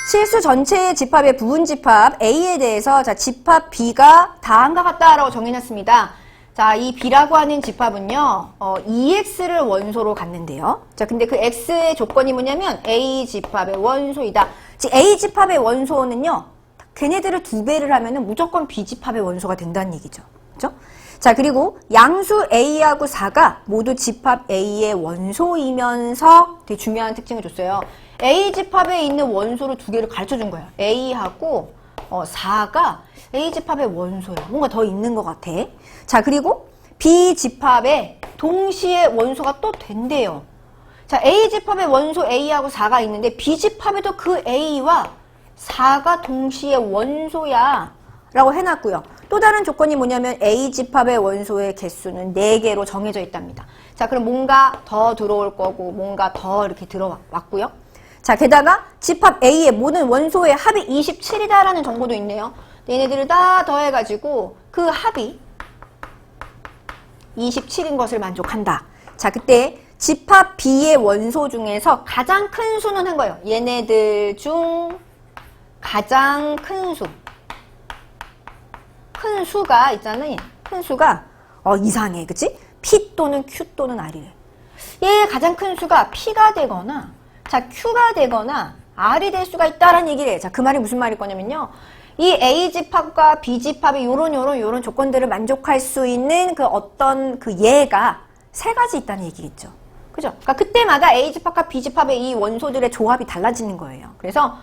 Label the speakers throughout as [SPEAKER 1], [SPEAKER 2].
[SPEAKER 1] 실수 전체의 집합의 부분 집합 A에 대해서 자, 집합 B가 다음과 같다라고 정해놨습니다. 자, 이 B라고 하는 집합은요, EX를 원소로 갖는데요. 자, 근데 그 X의 조건이 뭐냐면 A 집합의 원소이다. 즉, A 집합의 원소는요, 걔네들을 2배를 하면은 무조건 B 집합의 원소가 된다는 얘기죠. 그죠? 자, 그리고 양수 A하고 4가 모두 집합 A의 원소이면서 되게 중요한 특징을 줬어요. A 집합에 있는 원소를 2개를 가르쳐 준 거야. A하고 4가 A 집합의 원소야. 뭔가 더 있는 것 같아. 자, 그리고 B 집합에 동시에 원소가 또 된대요. 자, A 집합의 원소 A하고 4가 있는데 B 집합에도 그 A와 4가 동시에 원소야 라고 해놨고요. 또 다른 조건이 뭐냐면 A 집합의 원소의 개수는 4개로 정해져 있답니다. 자, 그럼 뭔가 더 들어올 거고 뭔가 더 이렇게 들어왔고요. 자, 게다가 집합 A의 모든 원소의 합이 27이다라는 정보도 있네요. 얘네들을 다 더해가지고 그 합이 27인 것을 만족한다. 자, 그때 집합 B의 원소 중에서 가장 큰 수는 한 거예요. 얘네들 중 가장 큰 수. 큰 수가 있잖아요. 큰 수가 이상해. 그치? P 또는 Q 또는 R이래. 얘의 가장 큰 수가 P가 되거나 자, Q가 되거나 R이 될 수가 있다라는 얘기를 해. 자, 그 말이 무슨 말일 거냐면요. 이 A 집합과 B 집합이 요런 조건들을 만족할 수 있는 그 어떤 그 예가 3가지 있다는 얘기겠죠. 그죠? 그러니까 그때마다 A 집합과 B 집합의 이 원소들의 조합이 달라지는 거예요. 그래서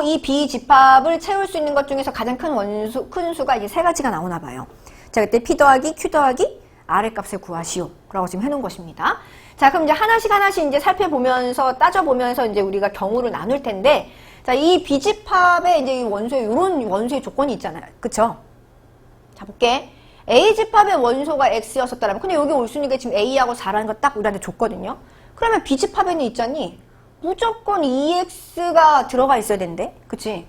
[SPEAKER 1] 이 B 집합을 채울 수 있는 것 중에서 가장 큰 수가 이제 3가지가 나오나 봐요. 자, 그때 P 더하기 Q 더하기 R의 값을 구하시오. 라고 지금 해놓은 것입니다. 자, 그럼 이제 하나씩 이제 살펴보면서, 따져보면서 이제 우리가 경우를 나눌 텐데, 자, 이 B 집합의 이제 이 원소에, 요런 원소의 조건이 있잖아요. 그쵸? 자, 볼게. A 집합의 원소가 X였었다라면, 근데 여기 올 수 있는 게 지금 A하고 4라는 거 딱 우리한테 줬거든요. 그러면 B 집합에는 있잖니? 무조건 EX가 들어가 있어야 된대. 그치?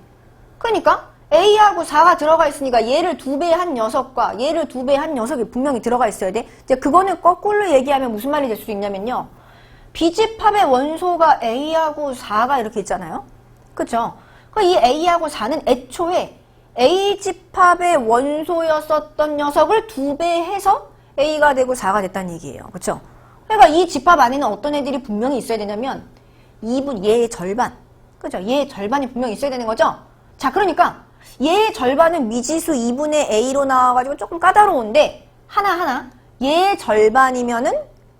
[SPEAKER 1] 그러니까 A하고 4가 들어가 있으니까 얘를 2배 한 녀석과 얘를 2배 한 녀석이 분명히 들어가 있어야 돼. 이제 그거는 거꾸로 얘기하면 무슨 말이 될 수 있냐면요. B집합의 원소가 A하고 4가 이렇게 있잖아요. 그쵸? 이 A하고 4는 애초에 A집합의 원소였었던 녀석을 2배 해서 A가 되고 4가 됐다는 얘기예요. 그쵸? 그러니까 이 집합 안에는 어떤 애들이 분명히 있어야 되냐면 2분, 얘의 절반. 그죠? 얘의 절반이 분명히 있어야 되는 거죠? 자, 그러니까 얘의 절반은 미지수 2분의 A로 나와가지고 조금 까다로운데 하나하나 얘의 절반이면은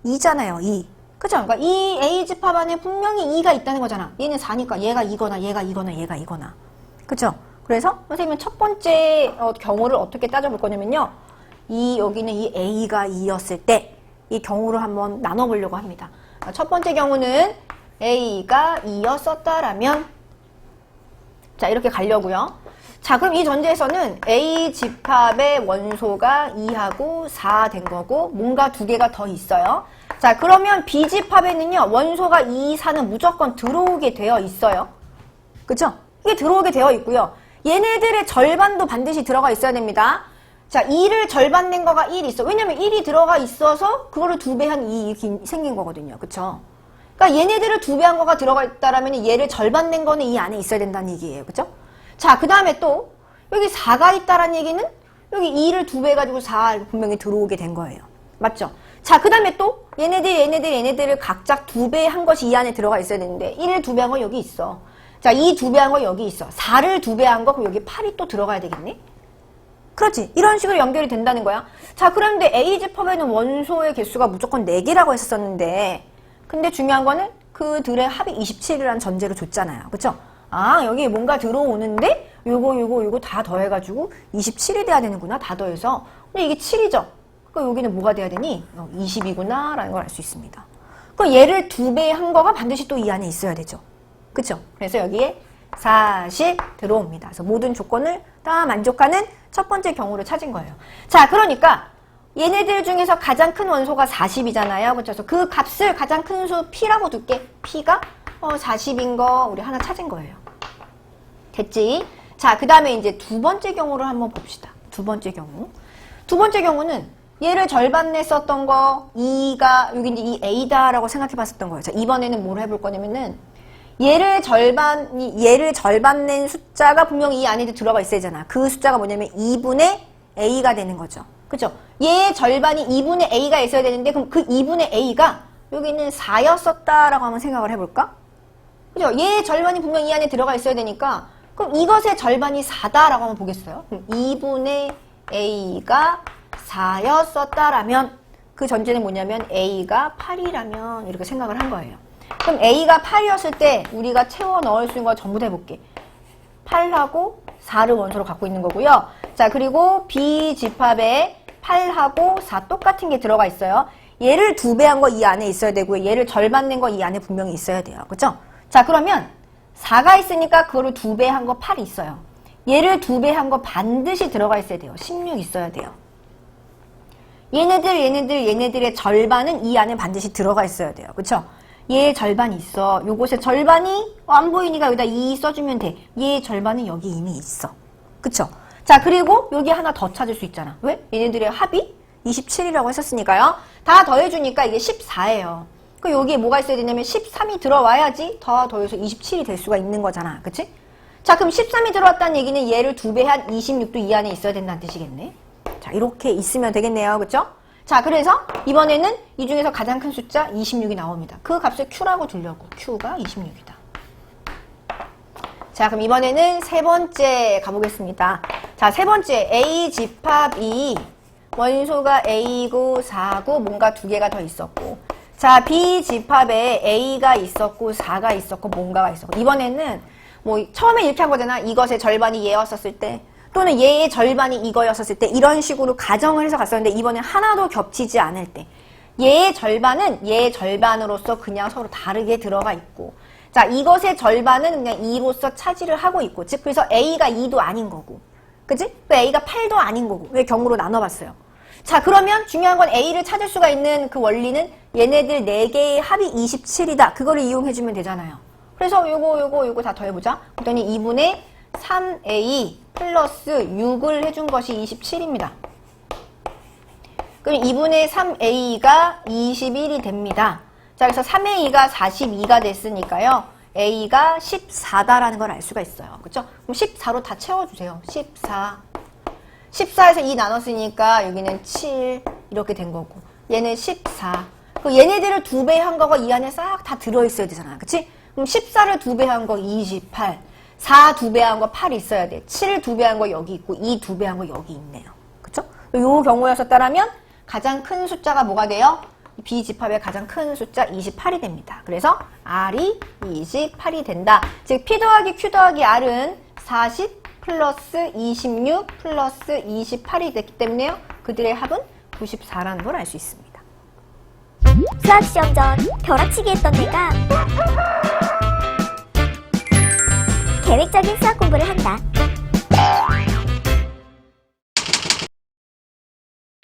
[SPEAKER 1] 2잖아요. 2. 그죠? 그러니까 이 A 집합 안에 분명히 2가 있다는 거잖아. 얘는 4니까 얘가 이거나 얘가 이거나 얘가 이거나. 그죠? 그래서 선생님은 첫 번째 경우를 어떻게 따져볼 거냐면요. 여기는 이 A가 2였을 때 이 경우를 한번 나눠보려고 합니다. 첫 번째 경우는 A가 2였었다라면 자, 이렇게 가려고요. 자, 그럼 이 전제에서는 A 집합의 원소가 2하고 4 된 거고 뭔가 2개가 더 있어요. 자, 그러면 B 집합에는요. 원소가 2, 4는 무조건 들어오게 되어 있어요. 그쵸? 이게 들어오게 되어 있고요. 얘네들의 절반도 반드시 들어가 있어야 됩니다. 자, 2를 절반 낸 거가 1이 있어. 왜냐면 1이 들어가 있어서 그거를 2배 한 2 이렇게 생긴 거거든요. 그쵸? 그러니까 얘네들을 2배 한 거가 들어가 있다라면 얘를 절반 낸 거는 이 안에 있어야 된다는 얘기예요. 그쵸? 자, 그 다음에 또 여기 4가 있다라는 얘기는 여기 2를 2배 해가지고 4 분명히 들어오게 된 거예요. 맞죠? 자, 그 다음에 또 얘네들을 각각 2배 한 것이 이 안에 들어가 있어야 되는데 1을 2배 한 거 여기 있어. 자, 2 2배 한 거 여기 있어. 4를 2배 한 거 그럼 여기 8이 또 들어가야 되겠네? 그렇지? 이런 식으로 연결이 된다는 거야. 자, 그런데 A 집합에는 원소의 개수가 무조건 4개라고 했었는데 근데 중요한 거는 그들의 합이 27이라는 전제로 줬잖아요. 그쵸? 아, 여기 뭔가 들어오는데 요거 다 더해가지고 27이 돼야 되는구나. 다 더해서. 근데 이게 7이죠? 그러니까 여기는 뭐가 돼야 되니? 20이구나 라는 걸 알 수 있습니다. 그럼 얘를 2배 한 거가 반드시 또 이 안에 있어야 되죠. 그쵸? 그래서 여기에 40 들어옵니다. 그래서 모든 조건을 다 만족하는 첫 번째 경우를 찾은 거예요. 자, 그러니까 얘네들 중에서 가장 큰 원소가 40이잖아요. 그래서 그 값을 가장 큰 수 P라고 둘게. P가 40인 거 우리 하나 찾은 거예요. 됐지? 자, 그 다음에 이제 두 번째 경우를 한번 봅시다. 두 번째 경우. 두 번째 경우는 얘를 절반 냈었던 거 2가 여기 이제 이 A다라고 생각해 봤었던 거예요. 자, 이번에는 뭘 해볼 거냐면은 얘를 절반 낸 숫자가 분명히 이 안에 들어가 있어야 되잖아. 그 숫자가 뭐냐면 2분의 a가 되는 거죠. 그죠? 얘의 절반이 2분의 a가 있어야 되는데 그럼 그 2분의 a가 여기는 4였었다라고 한번 생각을 해볼까? 그죠? 얘의 절반이 분명히 이 안에 들어가 있어야 되니까 그럼 이것의 절반이 4다라고 한번 보겠어요? 그럼 2분의 a가 4였었다라면 그 전제는 뭐냐면 a가 8이라면 이렇게 생각을 한 거예요. 그럼 a가 8이었을 때 우리가 채워 넣을 수 있는 거 전부 다 해볼게. 8하고 4를 원소로 갖고 있는 거고요. 자, 그리고 b 집합에 8하고 4 똑같은 게 들어가 있어요. 얘를 2배한 거 이 안에 있어야 되고요. 얘를 절반 낸 거 이 안에 분명히 있어야 돼요. 그죠? 자, 그러면 4가 있으니까 그거를 2배한 거 8이 있어요. 얘를 2배한 거 반드시 들어가 있어야 돼요. 16 있어야 돼요. 얘네들의 절반은 이 안에 반드시 들어가 있어야 돼요. 그쵸? 얘의 절반이 있어. 요것의 절반이 안 보이니까 여기다 2 써주면 돼. 얘의 절반은 여기 이미 있어. 그쵸? 자, 그리고 여기 하나 더 찾을 수 있잖아. 왜? 얘네들의 합이 27이라고 했었으니까요. 다 더해주니까 이게 14예요. 그 여기에 뭐가 있어야 되냐면 13이 들어와야지 더 더해서 27이 될 수가 있는 거잖아. 그치? 자, 그럼 13이 들어왔다는 얘기는 얘를 2배한 26도 이 안에 있어야 된다는 뜻이겠네. 자, 이렇게 있으면 되겠네요. 그쵸? 자, 그래서 이번에는 이 중에서 가장 큰 숫자 26이 나옵니다. 그 값을 Q라고 두려고. Q가 26이다. 자, 그럼 이번에는 세 번째 가보겠습니다. 자, 세 번째 A 집합 2. 원소가 A고 4고 뭔가 두 개가 더 있었고. 자, B 집합에 A가 있었고 4가 있었고 뭔가가 있었고. 이번에는 뭐 처음에 이렇게 한 거잖아. 이것의 절반이 얘였었을 때 또는 얘의 절반이 이거였었을 때 이런 식으로 가정을 해서 갔었는데 이번엔 하나도 겹치지 않을 때 얘의 절반은 얘의 절반으로서 그냥 서로 다르게 들어가 있고 자, 이것의 절반은 그냥 2로서 차지를 하고 있고 즉 그래서 A가 2도 아닌 거고 그치? 왜 A가 8도 아닌 거고 왜 경우로 나눠봤어요? 자, 그러면 중요한 건 A를 찾을 수가 있는 그 원리는 얘네들 4개의 합이 27이다. 그거를 이용해주면 되잖아요. 그래서 요거 다 더해보자. 그랬더니 2분의 3A 플러스 6을 해준 것이 27입니다. 그럼 2분의 3A가 21이 됩니다. 자, 그래서 3A가 42가 됐으니까요. A가 14다라는 걸 알 수가 있어요. 그쵸? 그럼 14로 다 채워주세요. 14. 14에서 2 나눴으니까 여기는 7 이렇게 된 거고 얘는 14. 그 얘네들을 2배 한 거가 이 안에 싹 다 들어있어야 되잖아. 그치? 그럼 14를 2배 한 거 28. 4 2배 한 거 8 있어야 돼. 7을 2배 한 거 여기 있고 2 2배 한 거 여기 있네요. 그쵸? 요 경우였었다라면 가장 큰 숫자가 뭐가 돼요? B 집합의 가장 큰 숫자 28이 됩니다. 그래서 R이 28이 된다. 즉 P 더하기 Q 더하기 R은 40 플러스 26 플러스 28이 됐기 때문에요. 그들의 합은 94라는 걸 알 수 있습니다.
[SPEAKER 2] 수학시험 전 벼락치기 했던 내가 계획적인 수학 공부를 한다.